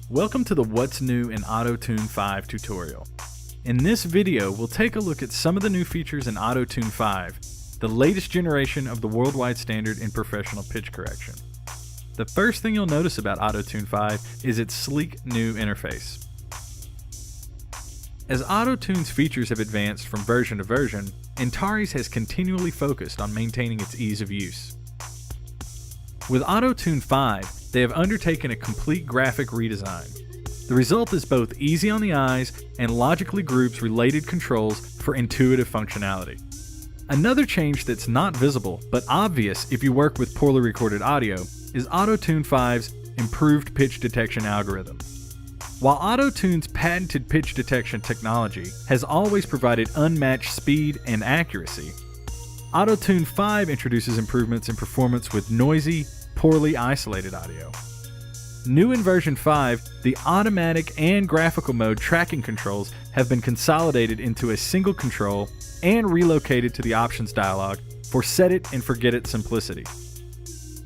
Welcome to the What's New in AutoTune 5 tutorial. In this video, we'll take a look at some of the new features in AutoTune 5, the latest generation of the worldwide standard in professional pitch correction. The first thing you'll notice about AutoTune 5 is its sleek new interface. As AutoTune's features have advanced from version to version, Antares has continually focused on maintaining its ease of use. With AutoTune 5, they have undertaken a complete graphic redesign. The result is both easy on the eyes and logically groups related controls for intuitive functionality. Another change that's not visible, but obvious if you work with poorly recorded audio, is AutoTune 5's improved pitch detection algorithm. While AutoTune's patented pitch detection technology has always provided unmatched speed and accuracy, AutoTune 5 introduces improvements in performance with noisy, poorly isolated audio. New in version 5, the automatic and graphical mode tracking controls have been consolidated into a single control and relocated to the options dialog for set it and forget it simplicity.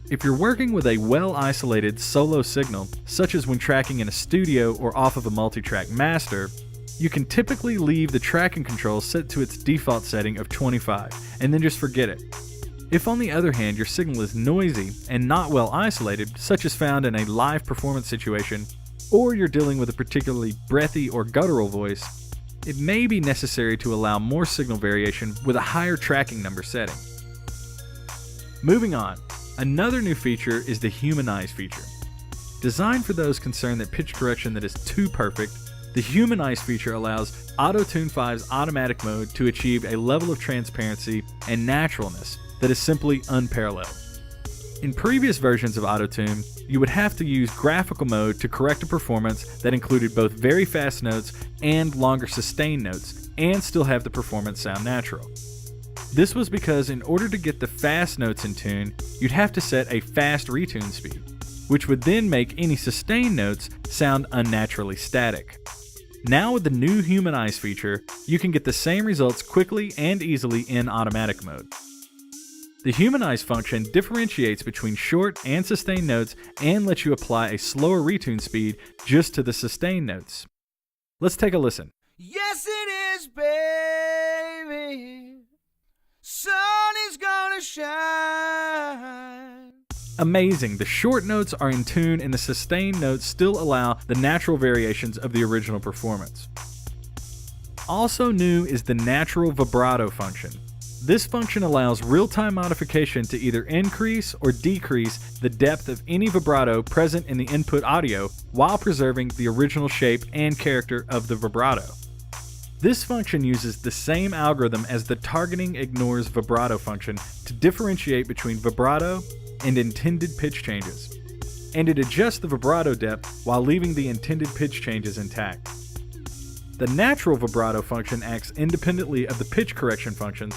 If you're working with a well-isolated solo signal, such as when tracking in a studio or off of a multi-track master, you can typically leave the tracking control set to its default setting of 25 and then just forget it. If on the other hand your signal is noisy and not well isolated, such as found in a live performance situation, or you're dealing with a particularly breathy or guttural voice, it may be necessary to allow more signal variation with a higher tracking number setting. Moving on, another new feature is the Humanize feature. Designed for those concerned that pitch correction that is too perfect, the Humanize feature allows AutoTune 5's automatic mode to achieve a level of transparency and naturalness that is simply unparalleled. In previous versions of AutoTune, you would have to use graphical mode to correct a performance that included both very fast notes and longer sustained notes, and still have the performance sound natural. This was because in order to get the fast notes in tune, you'd have to set a fast retune speed, which would then make any sustained notes sound unnaturally static. Now with the new Humanize feature, you can get the same results quickly and easily in automatic mode. The Humanize function differentiates between short and sustained notes and lets you apply a slower retune speed just to the sustained notes. Let's take a listen. Yes, it is, baby. Sun is gonna shine. Amazing, the short notes are in tune and the sustained notes still allow the natural variations of the original performance. Also new is the natural vibrato function. This function allows real-time modification to either increase or decrease the depth of any vibrato present in the input audio while preserving the original shape and character of the vibrato. This function uses the same algorithm as the targeting ignores vibrato function to differentiate between vibrato and intended pitch changes, and it adjusts the vibrato depth while leaving the intended pitch changes intact. The natural vibrato function acts independently of the pitch correction functions,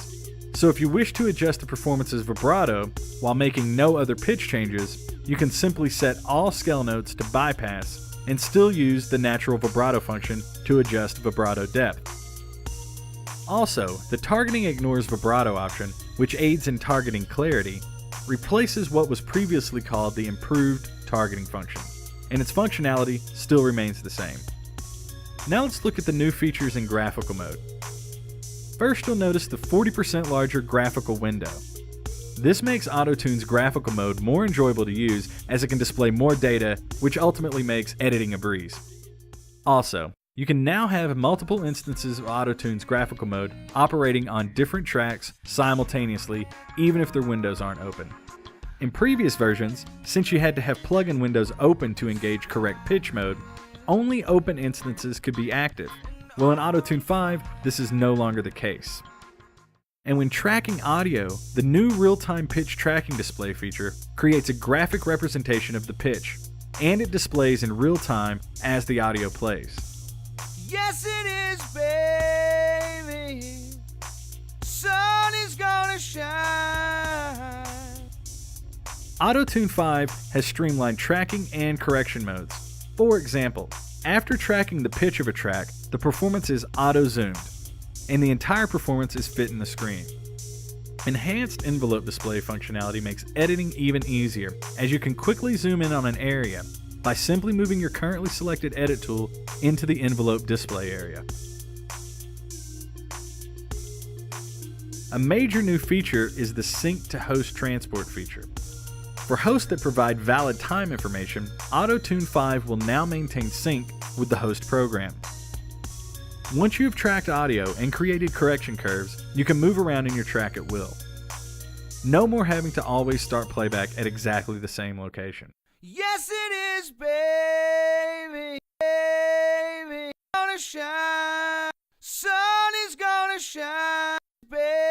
so if you wish to adjust the performance's vibrato while making no other pitch changes, you can simply set all scale notes to bypass and still use the natural vibrato function to adjust vibrato depth. Also, the targeting ignores vibrato option, which aids in targeting clarity, replaces what was previously called the improved targeting function, and its functionality still remains the same. Now let's look at the new features in graphical mode. First, you'll notice the 40% larger graphical window. This makes AutoTune's graphical mode more enjoyable to use as it can display more data, which ultimately makes editing a breeze. Also, you can now have multiple instances of AutoTune's graphical mode operating on different tracks simultaneously, even if their windows aren't open. In previous versions, since you had to have plugin windows open to engage correct pitch mode, only open instances could be active. Well, in AutoTune 5, this is no longer the case. And when tracking audio, the new real-time pitch tracking display feature creates a graphic representation of the pitch, and it displays in real time as the audio plays. Yes, it is, baby. Sun is gonna shine. AutoTune 5 has streamlined tracking and correction modes. For example, after tracking the pitch of a track, the performance is auto-zoomed, and the entire performance is fit in the screen. Enhanced envelope display functionality makes editing even easier, as you can quickly zoom in on an area, by simply moving your currently selected edit tool into the envelope display area. A major new feature is the sync to host transport feature. For hosts that provide valid time information, AutoTune 5 will now maintain sync with the host program. Once you have tracked audio and created correction curves, you can move around in your track at will. No more having to always start playback at exactly the same location. Yes, it is, baby. Baby, gonna shine. Sun is gonna shine, baby.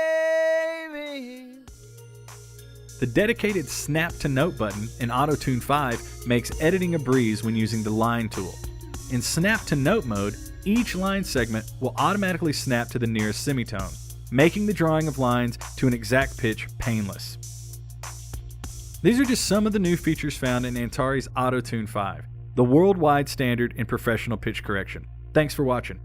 The dedicated Snap to Note button in AutoTune 5 makes editing a breeze when using the line tool. In Snap to Note mode, each line segment will automatically snap to the nearest semitone, making the drawing of lines to an exact pitch painless. These are just some of the new features found in Antares AutoTune 5, the worldwide standard in professional pitch correction. Thanks for watching.